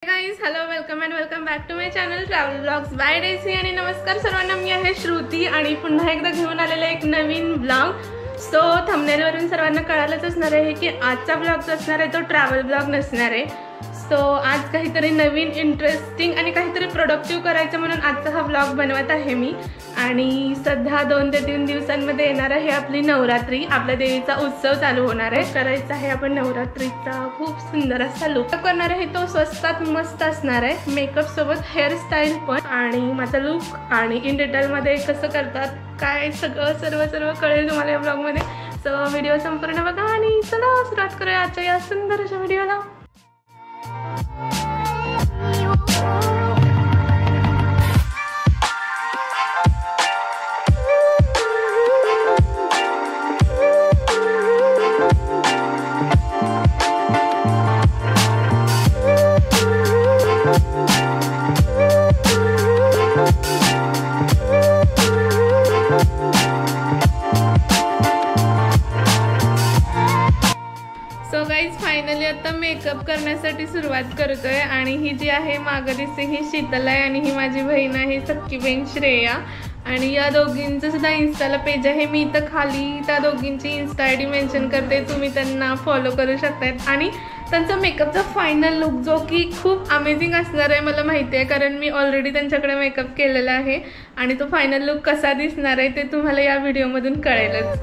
Guys hello welcome and welcome back to my channel travel blogs by Daisy. आणि नमस्कार सर्वांना, मी आहे श्रुती आणि पुन्हा एकदा घेऊन आलेला एक नवीन ब्लॉग। सो थंबनेल वरून सर्वांना कळालंच असणार आहे की आजचा ब्लॉग जो असणार आहे तो ट्रॅव्हल ब्लॉग नसणार आहे। सो आज काहीतरी नवीन इंटरेस्टिंग आणि काहीतरी प्रोडक्टिव्ह करायचं म्हणून आजचा हा ब्लॉग बनवत आहे मी। आणि सध्या 2 ते 3 दिवसांमध्ये येणार आहे आपली नवरात्री, आपल्या देवीचा उत्सव चालू होणार आहे। करायचा आहे आपण नवरात्रीचा खूप सुंदर असा लुक करणार आहे, तो स्वस्तात मस्त असणार आहे, मेकअप सोबत हेअरस्टाईल पण। आणि माझा लुक आणि इन डिटेल मध्ये कसं करतात काय सगळं सर्व कळेल तुम्हाला या ब्लॉग मध्ये। सो व्हिडिओ संपूर्ण बघा आणि चला सुरुवात करूया आजच्या या सुंदर अशा व्हिडिओला। सो गाइज फायनली आता मेकअप करण्यासाठी सुरुवात करतोय। आणि ही जी आहे मागे दिसते ही शीतल आहे आणि ही माझी बहीण आहे सख्खी बहीण श्रेया। आणि या दोघींचं सुद्धा इन्स्टाला पेज आहे, मी इथं खाली त्या दोघींची इन्स्टा आयडी मेन्शन करते, तुम्ही त्यांना फॉलो करू शकतात। आणि त्यांचा मेकअपचा फायनल लुक जो की खूप अमेझिंग असणार आहे मला माहिती आहे, कारण मी ऑलरेडी त्यांच्याकडे मेकअप केलेला आहे। आणि तो फायनल लुक कसा दिसणार आहे ते तुम्हाला या व्हिडिओमधून कळेलच।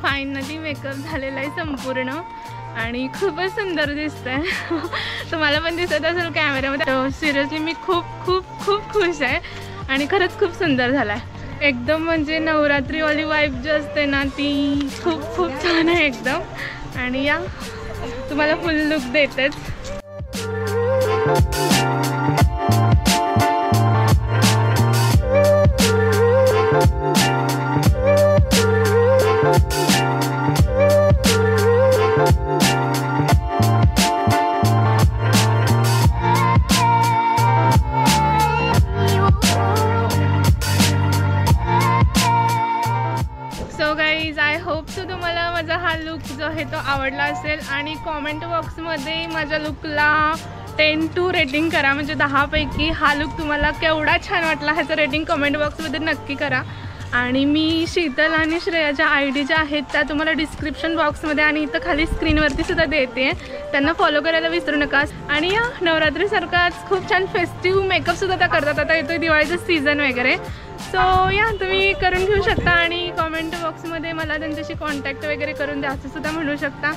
फायनली मेकअप झालेला आहे संपूर्ण आणि खूपच सुंदर दिसतंय। तुम्हाला पण दिसत असेल कॅमेऱ्यामध्ये। सिरियसली मी खूप खूप खूप खुश आहे आणि खरंच खूप सुंदर झाला आहे एकदम। म्हणजे नवरात्रीवाली वाइब जी असते ना ती खूप खूप छान आहे एकदम। आणि या तुम्हाला फुल लुक देतेच। हा लुक जो आहे तो आवडला असेल आणि कॉमेंट बॉक्समध्ये माझ्या लुकला 10 to रेटिंग करा. म्हणजे 10 पैकी हा लुक तुम्हाला केवढा छान वाटला ह्याचं रेटिंग कमेंट बॉक्समध्ये नक्की करा. आणि मी शीतल आणि श्रेयाच्या ID ज्या आहेत त्या तुम्हाला डिस्क्रिप्शन बॉक्समध्ये आणि इथं खाली स्क्रीनवरती सुद्धा देते. त्यांना फॉलो करायला विसरू नका. आणि या नवरात्रीसारखाच खूप छान फेस्टिव्ह मेकअपसुद्धा त्या करतात. आता येतो दिवाळीचं सीझन वगैरे. सो या तुम्ही करून घेऊ शकता आणि कमेंट बॉक्समध्ये मला त्यांच्याशी कॉन्टॅक्ट वगैरे करून द्या असं सुद्धा म्हणू शकता.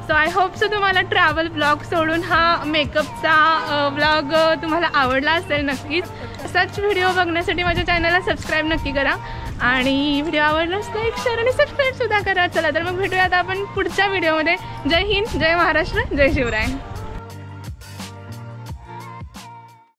सो आय होप सो तुम्हाला ट्रॅव्हल ब्लॉग सोडून हा मेकअपचा ब्लॉग तुम्हाला आवडला असेल नक्कीच. असाच व्हिडिओ बघण्यासाठी माझ्या चॅनलला सबस्क्राईब नक्की करा आणि व्हिडिओ आवडलाच लाईक शेअर आणि सबस्क्राईबसुद्धा करा. चला तर मग भेटूयात आपण पुढच्या व्हिडिओमध्ये. जय हिंद, जय महाराष्ट्र, जय शिवराय.